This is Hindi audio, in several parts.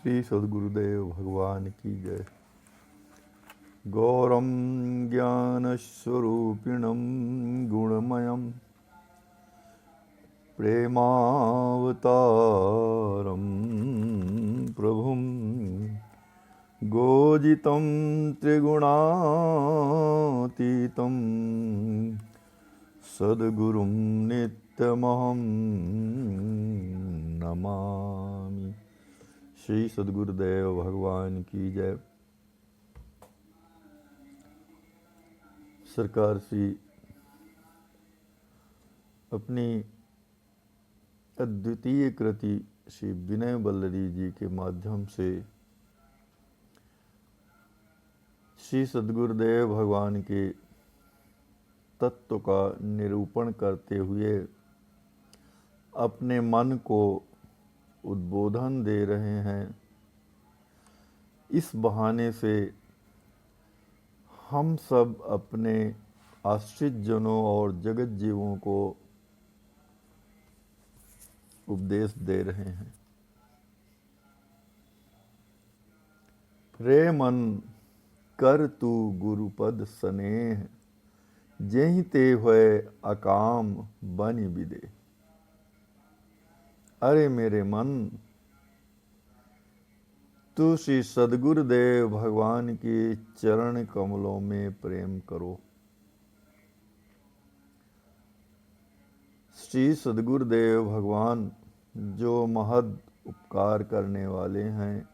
श्री सद्गुरुदेव भगवान की जय। गौरम ज्ञानस्वरूपिणं गुणमयं प्रेमावतारं प्रभुं गोजितं त्रिगुणातीतं सद्गुरुं नित्यमहं नमामि। श्री सद्गुरुदेव भगवान की जय। सरकार श्री अपनी अद्वितीय कृति श्री विनय बल्लरी जी के माध्यम से श्री सद्गुरुदेव भगवान के तत्व का निरूपण करते हुए अपने मन को उद्बोधन दे रहे हैं। इस बहाने से हम सब अपने आश्रित जनों और जगत जीवों को उपदेश दे रहे हैं। रे मन कर तू गुरुपद स्नेह, जेहि ते हुए अकाम बनि बिदे। अरे मेरे मन, तू श्री सद्गुरुदेव भगवान के चरण कमलों में प्रेम करो। श्री सद्गुरुदेव भगवान जो महद उपकार करने वाले हैं,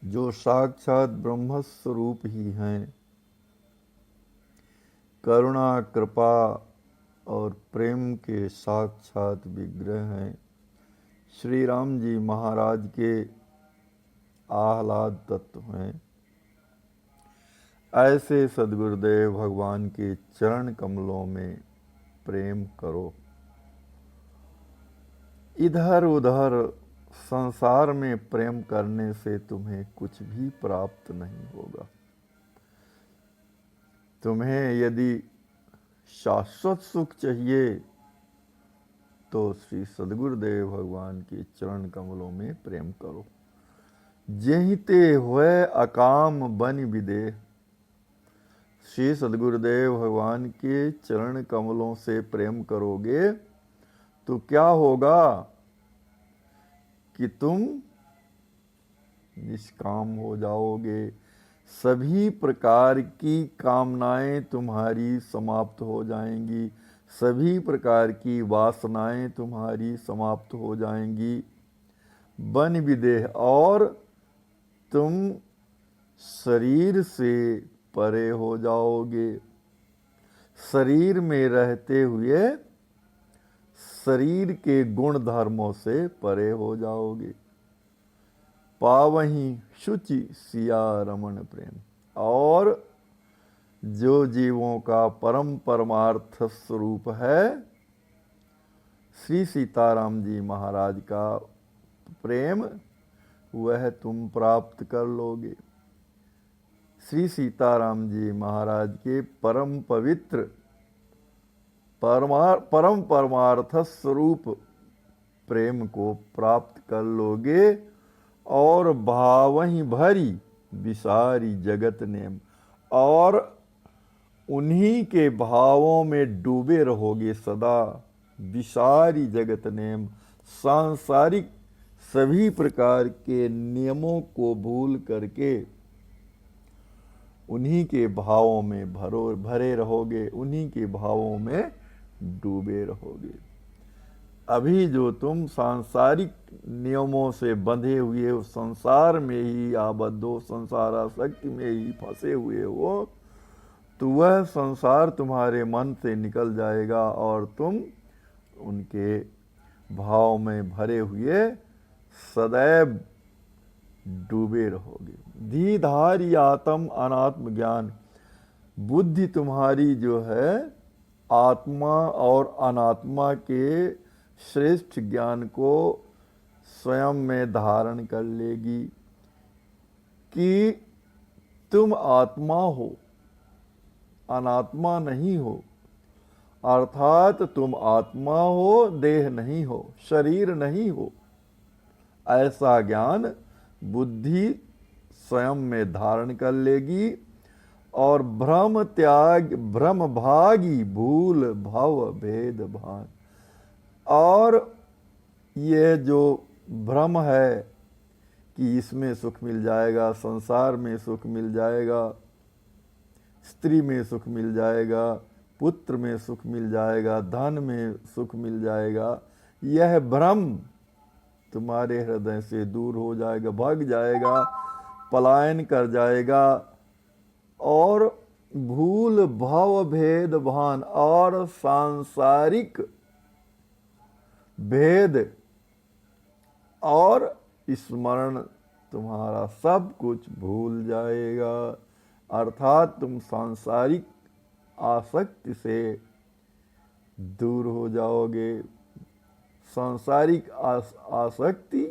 जो साक्षात ब्रह्म स्वरूप ही हैं, करुणा कृपा और प्रेम के साक्षात विग्रह हैं, श्री राम जी महाराज के आह्लाद तत्व हैं। ऐसे सद्गुरुदेव भगवान के चरण कमलों में प्रेम करो। इधर उधर संसार में प्रेम करने से तुम्हें कुछ भी प्राप्त नहीं होगा। तुम्हें यदि शाश्वत सुख चाहिए तो श्री सद्गुरुदेव भगवान के चरण कमलों में प्रेम करो। जेहि ते हुए अकाम बनि बिदे। श्री सद्गुरुदेव भगवान के चरण कमलों से प्रेम करोगे तो क्या होगा कि तुम निष्काम हो जाओगे। सभी प्रकार की कामनाएं तुम्हारी समाप्त हो जाएंगी, सभी प्रकार की वासनाएं तुम्हारी समाप्त हो जाएंगी। बन विदेह, और तुम शरीर से परे हो जाओगे। शरीर में रहते हुए शरीर के गुण धर्मों से परे हो जाओगे। पावहीं शुचि सिया रमण प्रेम। और जो जीवों का परम परमार्थ स्वरूप है, श्री सीताराम जी महाराज का प्रेम, वह तुम प्राप्त कर लोगे। श्री सीताराम जी महाराज के परम पवित्र परम परमार्थ स्वरूप प्रेम को प्राप्त कर लोगे। और भावहीं भरी विसारी जगत नेम, और उन्हीं के भावों में डूबे रहोगे सदा। विसारी जगत नेम, सांसारिक सभी प्रकार के नियमों को भूल करके उन्हीं के भावों में भरे रहोगे, उन्हीं के भावों में डूबे रहोगे। अभी जो तुम सांसारिक नियमों से बंधे हुए हो, संसार में ही आबद्ध हो, संसार आसक्ति में ही फंसे हुए हो, तो वह संसार तुम्हारे मन से निकल जाएगा और तुम उनके भाव में भरे हुए सदैव डूबे रहोगे। धीधारी आत्म अनात्म ज्ञान, बुद्धि तुम्हारी जो है आत्मा और अनात्मा के श्रेष्ठ ज्ञान को स्वयं में धारण कर लेगी कि तुम आत्मा हो, अनात्मा नहीं हो। अर्थात तुम आत्मा हो, देह नहीं हो, शरीर नहीं हो। ऐसा ज्ञान बुद्धि स्वयं में धारण कर लेगी और भ्रम त्याग, भ्रम भागी भूल भव भेद भान। और ये जो भ्रम है कि इसमें सुख मिल जाएगा, संसार में सुख मिल जाएगा, स्त्री में सुख मिल जाएगा, पुत्र में सुख मिल जाएगा, धन में सुख मिल जाएगा, यह भ्रम तुम्हारे हृदय से दूर हो जाएगा, भाग जाएगा, पलायन कर जाएगा। और भूल भव भेद भान, और सांसारिक भेद और स्मरण तुम्हारा सब कुछ भूल जाएगा। अर्थात तुम सांसारिक आसक्ति से दूर हो जाओगे, सांसारिक आसक्ति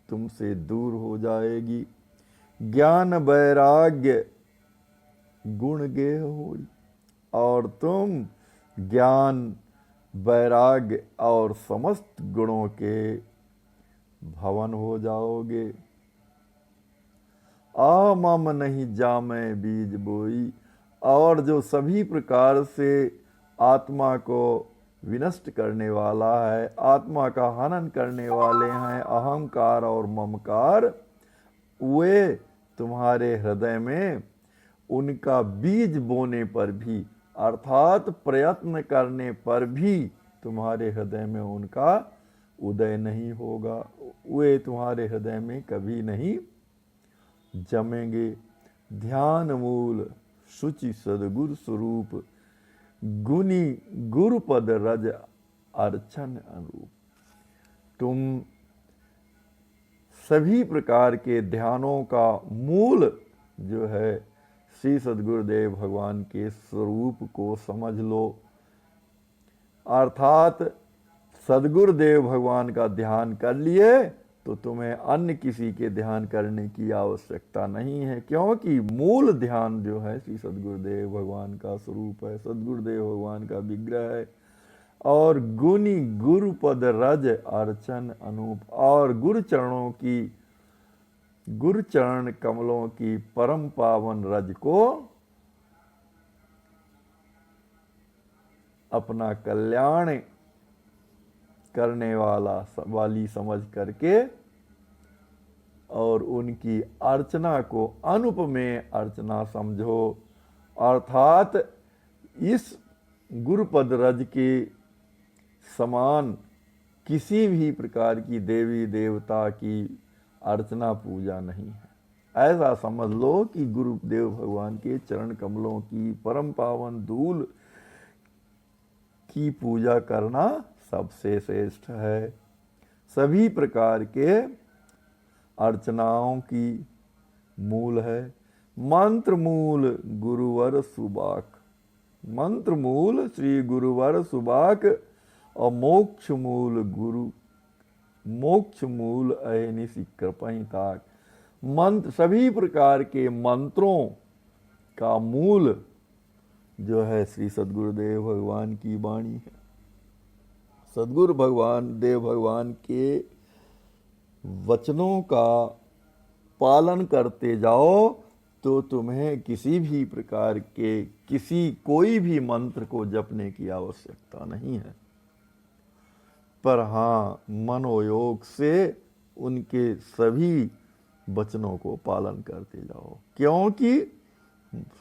तुमसे दूर हो जाएगी। ज्ञान वैराग्य गुण गेह होई, और तुम ज्ञान वैराग्य और समस्त गुणों के भवन हो जाओगे। आ मम नहीं जामै बीज बोई, और जो सभी प्रकार से आत्मा को विनष्ट करने वाला है, आत्मा का हनन करने वाले हैं अहंकार और ममकार, वे तुम्हारे हृदय में उनका बीज बोने पर भी, अर्थात प्रयत्न करने पर भी तुम्हारे हृदय में उनका उदय नहीं होगा, वे तुम्हारे हृदय में कभी नहीं जमेंगे। ध्यान मूल शुचि सदगुरु स्वरूप, गुनी गुरुपद रज अर्चन अनुरूप। तुम सभी प्रकार के ध्यानों का मूल जो है श्री सद्गुरुदेव भगवान के स्वरूप को समझ लो। अर्थात सद्गुरुदेव भगवान का ध्यान कर लिए तो तुम्हें अन्य किसी के ध्यान करने की आवश्यकता नहीं है, क्योंकि मूल ध्यान जो है श्री सद्गुरुदेव भगवान का स्वरूप है, सद्गुरुदेव भगवान का विग्रह है। और गुनी गुरुपद रज अर्चन अनूप, और गुरु चरण कमलों की परम पावन रज को अपना कल्याण करने वाली समझ करके और उनकी अर्चना को अनुपमेय अर्चना समझो। अर्थात इस गुरुपद रज के समान किसी भी प्रकार की देवी देवता की अर्चना पूजा नहीं है। ऐसा समझ लो कि गुरुदेव भगवान के चरण कमलों की परम पावन धूल की पूजा करना सबसे श्रेष्ठ है। सभी प्रकार के अर्चनाओं की मूल है मंत्र मूल गुरुवर सुबाक, मंत्र मूल श्री गुरुवर सुबाक, और मोक्ष मूल अहनिशि कृपहि ताक। मंत्र सभी प्रकार के मंत्रों का मूल जो है श्री सद्गुरुदेव भगवान की वाणी है। सद्गुरु देव भगवान के वचनों का पालन करते जाओ तो तुम्हें किसी भी प्रकार के कोई भी मंत्र को जपने की आवश्यकता नहीं है। पर हाँ, मनोयोग से उनके सभी वचनों को पालन करते जाओ, क्योंकि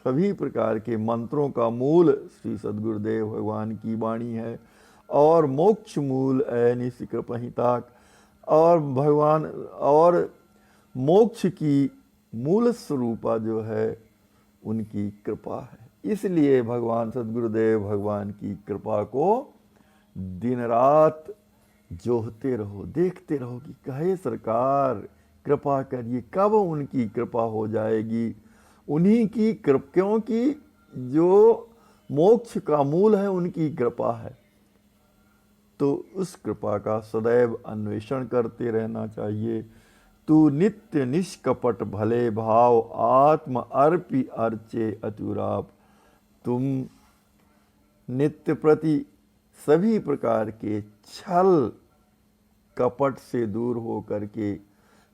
सभी प्रकार के मंत्रों का मूल श्री सद्गुरुदेव भगवान की वाणी है। और मोक्ष मूल अहनिशि कृपहि ताक, और भगवान और मोक्ष की मूल स्वरूपा जो है उनकी कृपा है। इसलिए भगवान सद्गुरुदेव भगवान की कृपा को दिन रात जोहते रहो, देखते रहो कि कहे सरकार कृपा करिए, कब उनकी कृपा हो जाएगी। उन्हीं की कृपा, क्योंकि जो मोक्ष का मूल है उनकी कृपा है, तो उस कृपा का सदैव अन्वेषण करते रहना चाहिए। तू नित्य निष्कपट भले भाव, आत्म अर्पि अर्चे अतुराप। तुम नित्य प्रति सभी प्रकार के छल कपट से दूर हो करके,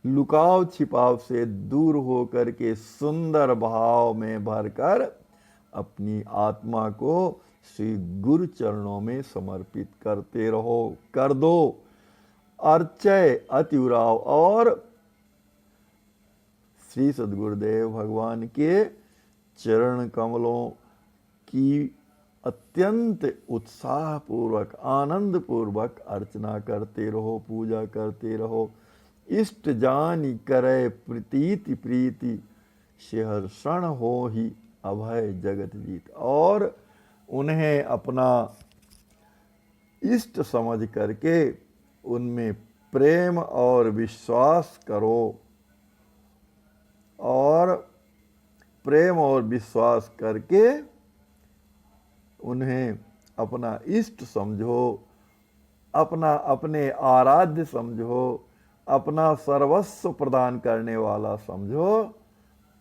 लुकाव छिपाव से दूर हो करके सुंदर भाव में भरकर अपनी आत्मा को श्री गुरु चरणों में समर्पित करते रहो, कर दो। अर्चय अतिउराव और श्री सद्गुरुदेव भगवान के चरण कमलों की अत्यंत उत्साह पूर्वक, आनंद पूर्वक अर्चना करते रहो, पूजा करते रहो। इष्ट जानि करे प्रीति प्रीति, सहर्षण हो ही अभय जगत जीत। और उन्हें अपना इष्ट समझ करके उनमें प्रेम और विश्वास करो, और प्रेम और विश्वास करके उन्हें अपना इष्ट समझो, अपने आराध्य समझो, अपना सर्वस्व प्रदान करने वाला समझो,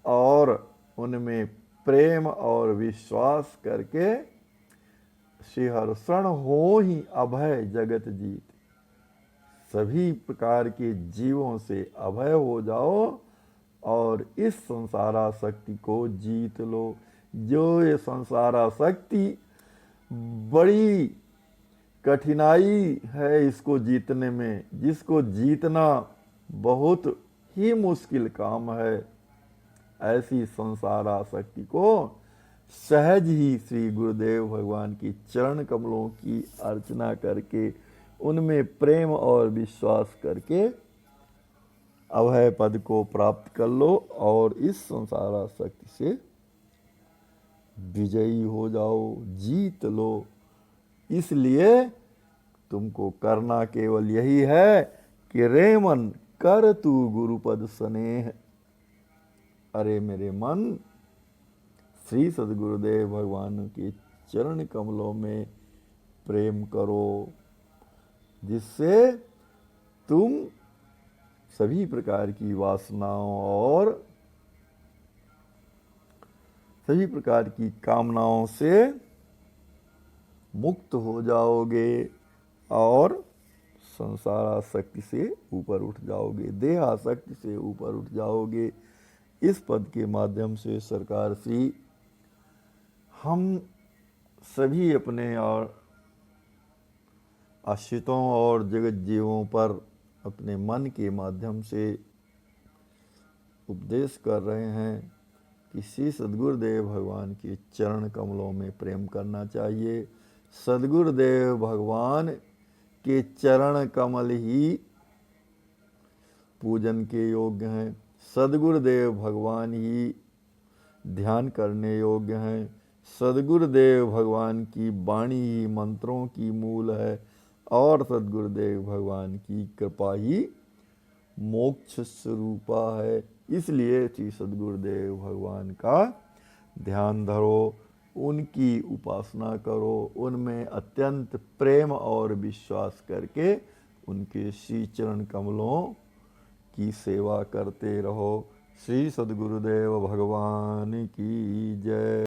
और उनमें प्रेम और विश्वास करके सहर्षण हो ही अभय जगत जीत। सभी प्रकार के जीवों से अभय हो जाओ और इस संसारासक्ति को जीत लो। जो ये संसारासक्ति बड़ी कठिनाई है इसको जीतने में, जिसको जीतना बहुत ही मुश्किल काम है, ऐसी संसारासक्ति को सहज ही श्री गुरुदेव भगवान की चरण कमलों की अर्चना करके, उनमें प्रेम और विश्वास करके अभय पद को प्राप्त कर लो और इस संसारासक्ति से विजयी हो जाओ, जीत लो। इसलिए तुमको करना केवल यही है कि रे मन कर तू गुरुपद स्नेह। अरे मेरे मन, श्री सद्गुरुदेव भगवान के चरण कमलों में प्रेम करो, जिससे तुम सभी प्रकार की वासनाओं और सभी प्रकार की कामनाओं से मुक्त हो जाओगे और संसारासक्ति से ऊपर उठ जाओगे, देहासक्ति से ऊपर उठ जाओगे। इस पद के माध्यम से सरकार श्री हम सभी अपने और आश्रितों और जगत जीवों पर अपने मन के माध्यम से उपदेश कर रहे हैं कि श्री सद्गुरुदेव भगवान के चरण कमलों में प्रेम करना चाहिए। सद्गुरुदेव भगवान के चरण कमल ही पूजन के योग्य हैं। सद्गुरुदेव भगवान ही ध्यान करने योग्य हैं। सद्गुरुदेव भगवान की वाणी ही मंत्रों की मूल है और सद्गुरुदेव भगवान की कृपा ही मोक्ष स्वरूपा है। इसलिए श्री सद्गुरुदेव भगवान का ध्यान धरो, उनकी उपासना करो, उनमें अत्यंत प्रेम और विश्वास करके उनके श्री चरण कमलों की सेवा करते रहो। श्री सद्गुरुदेव भगवान की जय।